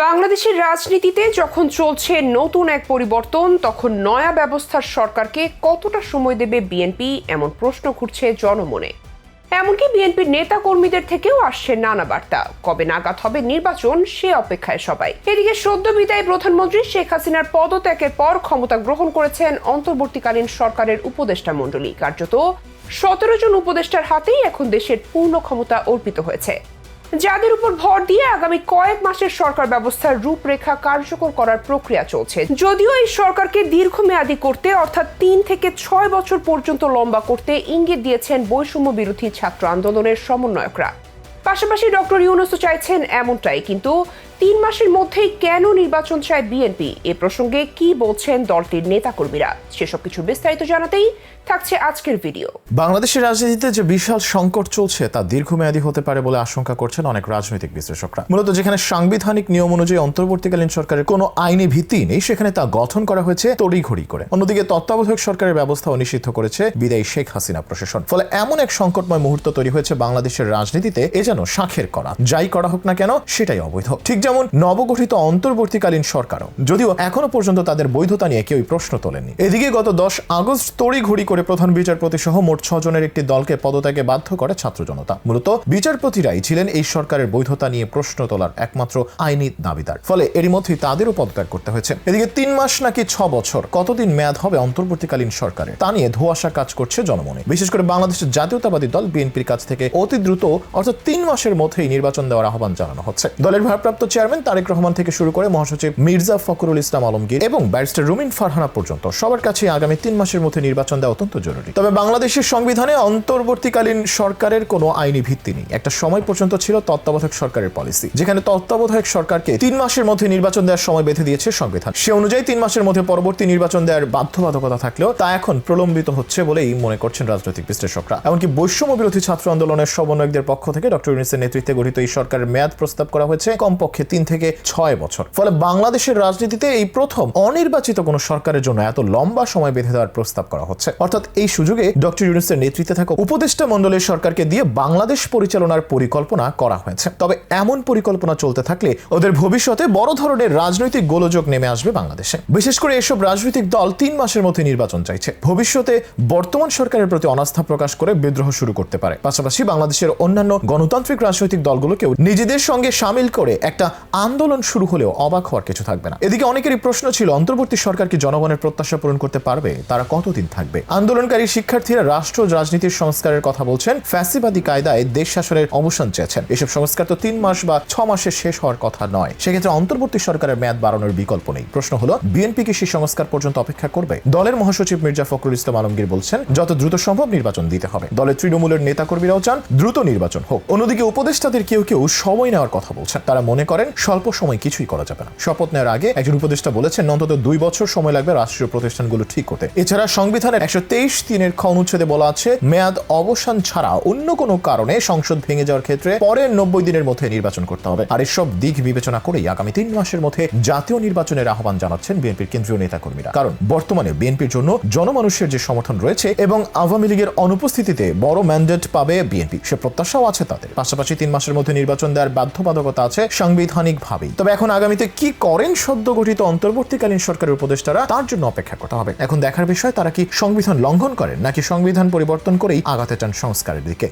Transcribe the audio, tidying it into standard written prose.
বাংলাদেশের রাজনীতিতে যখন চলছে নতুন এক পরিবর্তন, তখন নয়া ব্যবস্থার সরকারকে কতটা সময় দেবে বিএনপি, এমন প্রশ্ন ঘুরছে জনমনে। এমনকি বিএনপির নেতা কর্মীদের থেকেও আসছে নানা বার্তা। কবে নাগাদ হবে নির্বাচন, সে অপেক্ষায় সবাই। এদিকে সদ্য বিদায়ী প্রধানমন্ত্রী শেখ হাসিনার পদত্যাগের পর ক্ষমতা গ্রহণ করেছেন অন্তর্বর্তীকালীন সরকারের উপদেষ্টা মণ্ডলী। কার্যত 17 জন উপদেষ্টার হাতেই এখন দেশের পূর্ণ ক্ষমতা অর্পিত হয়েছে, যাদের উপর ভর দিয়ে আগামী কয়েক মাসের সরকার ব্যবস্থার রূপরেখা কার্যকর করার প্রক্রিয়া চলছে। যদিও এই সরকারকে দীর্ঘমেয়াদী করতে, অর্থাৎ 3 থেকে 6 বছর পর্যন্ত লম্বা করতে ইঙ্গিত দিয়েছেন বৈষম্য বিরোধী ছাত্র আন্দোলনের সমন্বয়করা। পাশাপাশি ডক্টর ইউনূসও চাইছেন এমনটাই। কিন্তু 3 মাসের মধ্যেই কেন নির্বাচন চায় বিএনপি, এ প্রসঙ্গে কি বলছেন দলটির নেতাকর্মীরা, সেসব কিছু বিস্তারিত জানাতেই থাকছে আজকের ভিডিও। বাংলাদেশের রাজনীতিতে যে বিশাল সংকট চলছে তা দীর্ঘমেয়াদী হতে পারে বলে আশঙ্কা করছেন অনেক রাজনৈতিক বিশ্লেষকরা। মূলত যেখানে সাংবিধানিক নিয়ম অনুযায়ী অন্তর্বর্তীকালীন সরকারের কোনো আইনি ভিত্তি নেই, সেখানে তা গঠন করা হয়েছে তড়িঘড়ি করে। অন্যদিকে তত্ত্বাবধায়ক সরকারের ব্যবস্থাও নিষিদ্ধ করেছে বিদায়ী শেখ হাসিনা প্রশাসন। ফলে এমন এক সংকটময় মুহূর্ত তৈরি হয়েছে বাংলাদেশের রাজনীতিতে, এ যেন শাঁখের করা। যাই করা হোক না কেন সেটাই অবৈধ। ঠিক যেমন নবগঠিত অন্তর্বর্তীকালীন সরকারও, যদিও এখনো পর্যন্ত তাদের বৈধতা নিয়ে কেউই প্রশ্ন তোলেনি। এদিকে গত 10 আগস্ট তড়িঘড়ি করে প্রধান বিচারপতি সহ মোট 6 জনের একটি দলকে পদত্যাগে বাধ্য করে ছাত্র জনতা। মূলত বিচারপতিরাই ছিলেন এই সরকারের বৈধতা নিয়ে প্রশ্ন তোলার একমাত্র আইনি দাবিদার। ফলে এরই মধ্যেই তাদেরও পদত্যাগ করতে হয়েছে। এদিকে 3 মাস নাকি 6 বছর, কতদিন মেয়াদ হবে অন্তর্বর্তীকালীন সরকারের, তা নিয়ে ধোঁয়াশা কাজ করছে জনমনে। বিশেষ করে বাংলাদেশের জাতীয়তাবাদী দল বিএনপির কাছ থেকে অতি দ্রুত, অর্থাৎ 3 মাসের মধ্যেই নির্বাচন দেওয়ার আহ্বান জানানো হচ্ছে। দলের ভারপ্রাপ্ত চেয়ারম্যান তারেক রহমান থেকে শুরু করে মহাসচিব মির্জা ফখরুল ইসলাম আলমগীর এবং ব্যারিস্টার রুমিন ফারহানা পর্যন্ত সবার কাছে আগামী 3 মাসের মধ্যে নির্বাচন দেওয়া অত্যন্ত জরুরি। তবে বাংলাদেশের সংবিধানে অন্তর্বর্তীকালীন সরকারের কোনো আইনি ভিত্তি নেই। একটা সময় পর্যন্ত ছিল তত্ত্বাবধায়ক সরকারের পলিসি, যেখানে তত্ত্বাবধায়ক সরকারকে 3 মাসের মধ্যে নির্বাচন দেওয়ার সময় বেঁধে দিয়েছে সংবিধান। সে অনুযায়ী 3 মাসের মধ্যে পরবর্তী নির্বাচন দেওয়ার বাধ্যবাধকতা থাকলেও তা এখন প্রলম্বিত হচ্ছে বলেই মনে করছেন রাজনৈতিক বিশ্লেষকরা। এমনকি বৈষম্য বিরোধী ছাত্র আন্দোলনের সমন্বয়কদের পক্ষ থেকে ডক্টর ইউনূসের নেতৃত্বে গঠিত এই সরকারের মেয়াদ প্রস্তাব করা হয়েছে কমপক্ষে 3 থেকে 6 বছর। ফলে বাংলাদেশের রাজনীতিতে এই প্রথম অনির্বাচিত কোনো সরকারের জন্য এত লম্বা সময় বেঁধে দেওয়ার প্রস্তাব করা হচ্ছে। অর্থাৎ এই সুযোগে ডক্টর ইউনূসের নেতৃত্বে থাকা উপদেষ্টা মণ্ডলের সরকারকে দিয়ে বাংলাদেশ পরিচালনার পরিকল্পনা করা হয়েছে। তবে এমন পরিকল্পনা চলতে থাকলে ওদের ভবিষ্যতে বড় ধরনের রাজনৈতিক গোলযোগ নেমে আসবে বাংলাদেশে। বিশেষ করে এসব রাজনৈতিক দল 3 মাসের মধ্যে নির্বাচন চাইছে। ভবিষ্যতে বর্তমান সরকারের প্রতি অনাস্থা প্রকাশ করে বিদ্রোহ শুরু করতে পারে। পাশাপাশি বাংলাদেশের অন্যান্য গণতান্ত্রিক রাজনৈতিক দলগুলোকেও নিজেদের সঙ্গে সামিল করে একটা আন্দোলন শুরু হলেও অবাক হওয়ার কিছু থাকবে না। এদিকে অনেকেরই প্রশ্ন ছিল, অন্তর্বর্তী সরকার কি জনগণের প্রত্যাশা পূরণ করতে পারবে? তারা কতদিন থাকবে? আন্দোলনকারী শিক্ষার্থীরা রাষ্ট্র রাজনীতির সংস্কারের কথা বলছেন, ফ্যাসিবাদী কায়দায় দেশ শাসনের অবসান চেয়েছেন। এসব সংস্কার তো 3 মাস বা 6 মাসে শেষ হওয়ার কথা নয়। সেক্ষেত্রে অন্তর্বর্তী সরকারের মেয়াদ বাড়ানোর বিকল্প নেই। প্রশ্ন হলো, বিএনপি কি সেই সংস্কার পর্যন্ত অপেক্ষা করবে? দলের মহাসচিব মির্জা ফখরুল ইসলাম আলমগীর বলছেন, যত দ্রুত সম্ভব নির্বাচন দিতে হবে। দলের তৃণমূলের নেতাকর্মীরাও চান দ্রুত নির্বাচন হোক। অন্যদিকে উপদেষ্টাদের কেউ কেউ সময় নেওয়ার কথা বলছেন। তারা মনে করেন স্বল্প সময় কিছুই করা যাবে না। শপথ নেওয়ার আগে একজন উপদেষ্টা বলেছেন অন্তত 2 বছর সময় লাগবে রাষ্ট্রীয় প্রতিষ্ঠানগুলো ঠিক হতে। এছাড়া সংবিধানের 123(3) খ অনুচ্ছেদে বলা আছে, মেয়াদ অবসান ছাড়া অন্য কোনো কারণে সংসদ ভেঙে যাওয়ার ক্ষেত্রে পরের 90 দিনের মধ্যে নির্বাচন করতে হবে। আর এসব দিক বিবেচনা করেই আগামী 3 মাসের মধ্যে জাতীয় নির্বাচনের আহ্বান জানাচ্ছেন বিএনপির কেন্দ্রীয় নেতাকর্মীরা। কারণ বর্তমানে বিএনপির জন্য জনমানুষের যে সমর্থন রয়েছে এবং আওয়ামী লীগের অনুপস্থিতিতে বড় ম্যান্ডেট পাবে বিএনপি, সে প্রত্যাশাও আছে তাদের। পাশাপাশি 3 মাসের মধ্যে নির্বাচন দেওয়ার বাধ্যবাধকতা আছে সাংবিধানিকভাবেই। তবে এখন আগামীতে কি করেন সদ্য গঠিত অন্তর্বর্তীকালীন সরকারের উপদেষ্টারা, তার জন্য অপেক্ষা করতে হবে। এখন দেখার বিষয়, তারা কি সংবিধান লঙ্ঘন করেন নাকি সংবিধান পরিবর্তন করেই আগাতে চান সংস্কারের দিকে।